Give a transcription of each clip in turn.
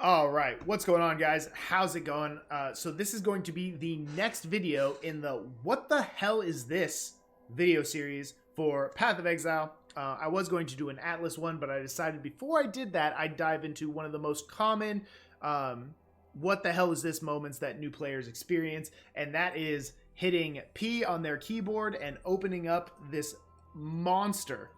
All right, what's going on, guys? How's it going? So this is going to be the next video in the What the Hell Is This video series for Path of Exile. I was going to do an Atlas one, but I decided before I did that, I'd dive into one of the most common what the hell is this moments that new players experience, and that is hitting P on their keyboard and opening up this monster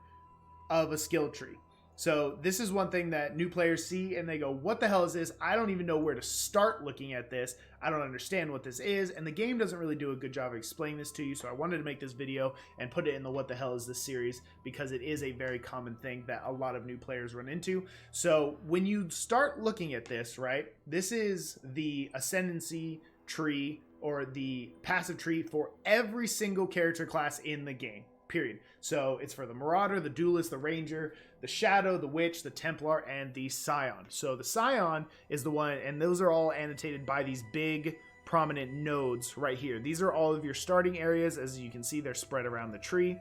of a skill tree. So this is one thing that new players see and they go, what the hell is this? I don't even know where to start looking at this. I don't understand what this is. And the game doesn't really do a good job of explaining this to you. So I wanted to make this video and put it in the what the hell is this series because it is a very common thing that a lot of new players run into. So when you start looking at this, right, this is the ascendancy tree or the passive tree for every single character class in the game. Period. So it's for the Marauder, the Duelist, the Ranger, the Shadow, the Witch, the Templar, and the Scion. So the Scion is the one, and those are all annotated by these big prominent nodes right here. These are all of your starting areas. As you can see, they're spread around the tree.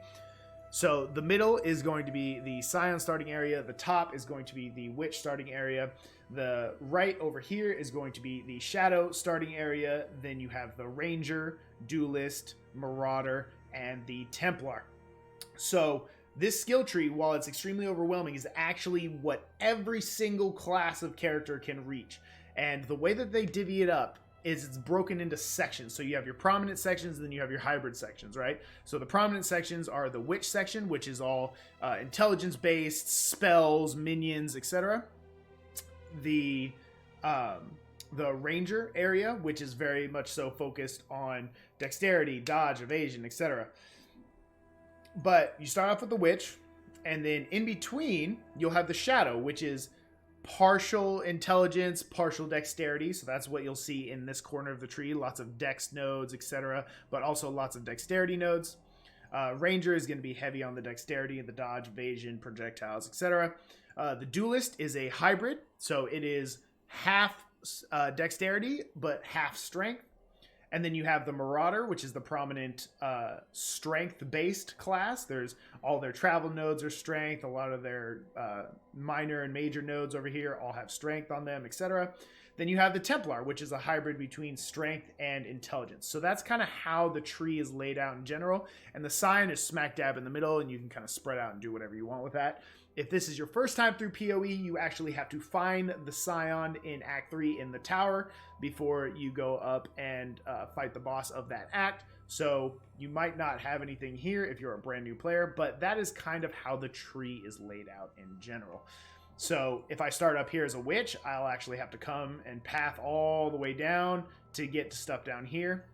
So the middle is going to be the Scion starting area. The top is going to be the Witch starting area. The right over here is going to be the Shadow starting area. Then you have the Ranger, Duelist, Marauder, and the Templar. So this skill tree, while it's extremely overwhelming, is actually what every single class of character can reach. And the way that they divvy it up is it's broken into sections. So you have your prominent sections, and then you have your hybrid sections, right? So the prominent sections are the Witch section, which is all intelligence-based, spells, minions, etc. The Ranger area, which is very much so focused on dexterity, dodge, evasion, etc. But you start off with the Witch, and then in between, you'll have the Shadow, which is partial intelligence, partial dexterity. So that's what you'll see in this corner of the tree. Lots of dex nodes, etc., but also lots of dexterity nodes. Ranger is going to be heavy on the dexterity, the dodge, evasion, projectiles, etc. The Duelist is a hybrid, so it is half dexterity, but half strength. And then you have the Marauder, which is the prominent strength-based class. There's all their travel nodes are strength. A lot of their minor and major nodes over here all have strength on them, etc. Then you have the Templar, which is a hybrid between strength and intelligence. So that's kind of how the tree is laid out in general. And the Scion is smack dab in the middle, and you can kind of spread out and do whatever you want with that. If this is your first time through PoE, you actually have to find the Scion in Act 3 in the tower before you go up and fight the boss of that act. So you might not have anything here if you're a brand new player, but that is kind of how the tree is laid out in general. So if I start up here as a Witch, I'll actually have to come and path all the way down to get to stuff down here,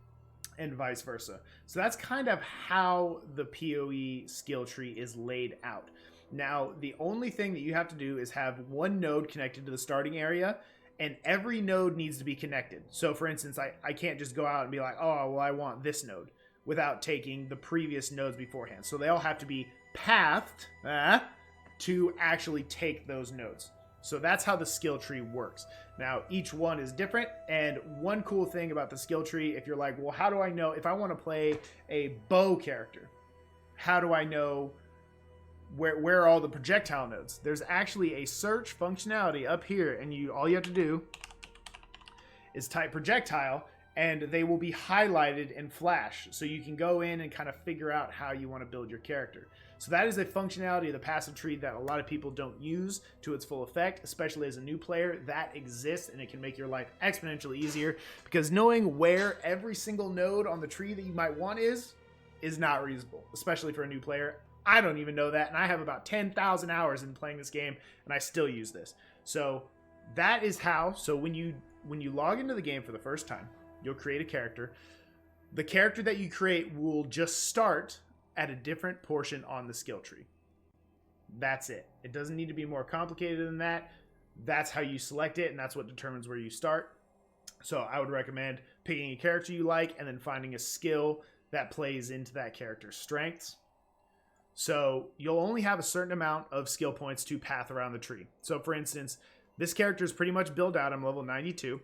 and vice versa. So that's kind of how the PoE skill tree is laid out. Now, the only thing that you have to do is have one node connected to the starting area, and every node needs to be connected. So, for instance, I can't just go out and be like, oh, well, I want this node, without taking the previous nodes beforehand. So they all have to be pathed to actually take those nodes. So that's how the skill tree works. Now, each one is different, and one cool thing about the skill tree, if you're like, well, how do I know, if I want to play a bow character, how do I know where are all the projectile nodes? There's actually a search functionality up here, and all you have to do is type projectile, and they will be highlighted in flash, so you can go in and kind of figure out how you want to build your character. So that is a functionality of the passive tree that a lot of people don't use to its full effect, especially as a new player. That exists, and it can make your life exponentially easier, because knowing where every single node on the tree that you might want is not reasonable, especially for a new player. I don't even know that, and I have about 10,000 hours in playing this game, and I still use this. So that is how. So when you log into the game for the first time, you'll create a character. The character that you create will just start at a different portion on the skill tree. That's it. It doesn't need to be more complicated than that. That's how you select it, and that's what determines where you start. So I would recommend picking a character you like and then finding a skill that plays into that character's strengths. So you'll only have a certain amount of skill points to path around the tree. So for instance, this character is pretty much built out. I'm level 92.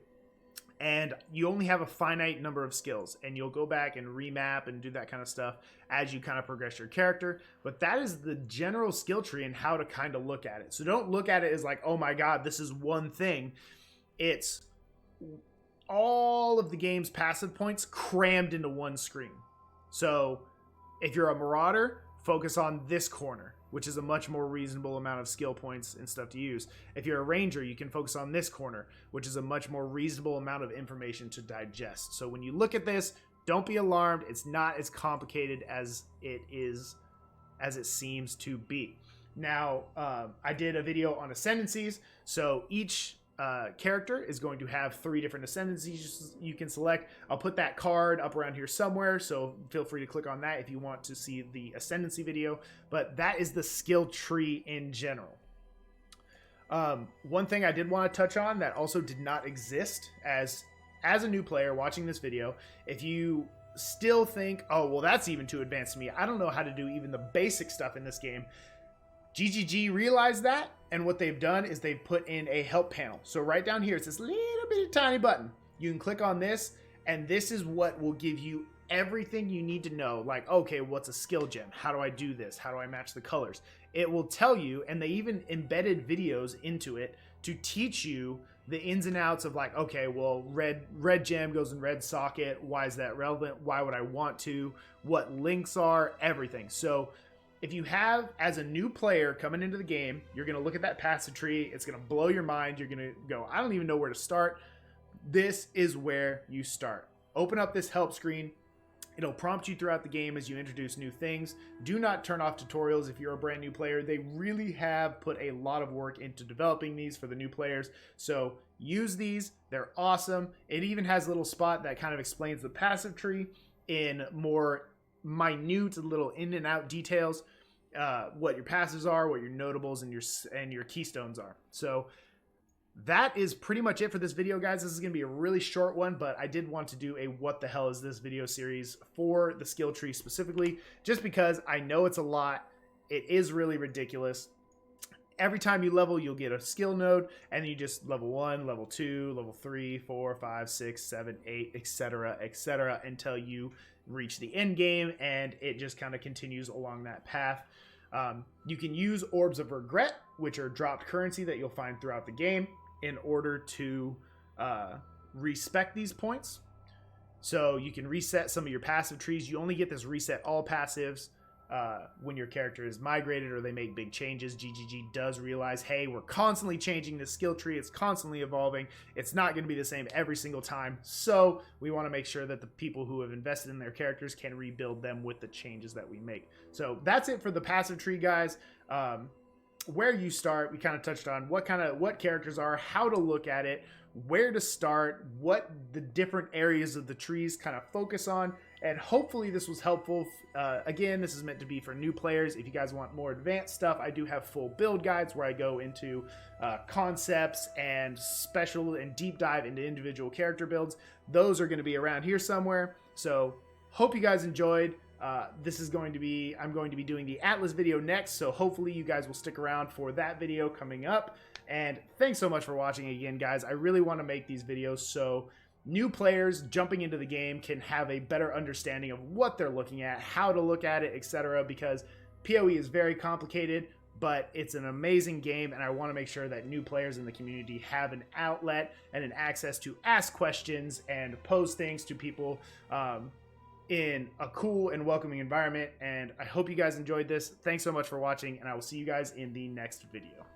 And you only have a finite number of skills. And you'll go back and remap and do that kind of stuff as you kind of progress your character. But that is the general skill tree and how to kind of look at it. So don't look at it as like, oh my god, this is one thing. It's all of the game's passive points crammed into one screen. So if you're a Marauder, focus on this corner, which is a much more reasonable amount of skill points and stuff to use. If you're a Ranger, you can focus on this corner, which is a much more reasonable amount of information to digest. So when you look at this, don't be alarmed. It's not as complicated as it seems to be. Now, I did a video on ascendancies, so each character is going to have 3 different ascendancies you can select. I'll put that card up around here somewhere, so feel free to click on that if you want to see the ascendancy video. But that is the skill tree in general. One thing I did want to touch on that also did not exist as a new player watching this video, if you still think, oh, well, that's even too advanced to me, I don't know how to do even the basic stuff in this game, GGG realized that, and what they've done is they've put in a help panel. So right down here, it's this little bitty tiny button. You can click on this, and this is what will give you everything you need to know. Like, okay, what's a skill gem? How do I do this? How do I match the colors? It will tell you, and they even embedded videos into it to teach you the ins and outs of like, okay, well, red gem goes in red socket. Why is that relevant? Why would I want to? What links are? Everything. So if you have, as a new player coming into the game, you're going to look at that passive tree. It's going to blow your mind. You're going to go, I don't even know where to start. This is where you start. Open up this help screen. It'll prompt you throughout the game as you introduce new things. Do not turn off tutorials if you're a brand new player. They really have put a lot of work into developing these for the new players. So use these. They're awesome. It even has a little spot that kind of explains the passive tree in more minute little in and out details, what your passives are, what your notables and your keystones are. So that is pretty much it for this video, guys. This is going to be a really short one, but I did want to do a what the hell is this video series for the skill tree specifically, just because I know it's a lot. It is really ridiculous. Every time you level, you'll get a skill node, and you just level 1, level 2, level 3, 4, 5, 6, 7, 8, etc., until you reach the end game, and it just kind of continues along that path. You can use Orbs of Regret, which are dropped currency that you'll find throughout the game, in order to respec these points. So you can reset some of your passive trees. You only get this reset all passives when your character is migrated or they make big changes. GGG does realize, hey, we're constantly changing this skill tree. It's constantly evolving. It's not going to be the same every single time. So we want to make sure that the people who have invested in their characters can rebuild them with the changes that we make. So that's it for the passive tree, guys. Where you start, we kind of touched on what characters are, how to look at it, where to start, what the different areas of the trees kind of focus on, and hopefully this was helpful. Again, this is meant to be for new players. If you guys want more advanced stuff, I do have full build guides where I go into concepts and special and deep dive into individual character builds. Those are going to be around here somewhere. So hope you guys enjoyed. I'm going to be doing the Atlas video next, so hopefully you guys will stick around for that video coming up. And thanks so much for watching again, guys. I really want to make these videos so new players jumping into the game can have a better understanding of what they're looking at, how to look at it, etc. Because PoE is very complicated, but it's an amazing game, and I want to make sure that new players in the community have an outlet and an access to ask questions and pose things to people in a cool and welcoming environment. And I hope you guys enjoyed this. Thanks so much for watching, and I will see you guys in the next video.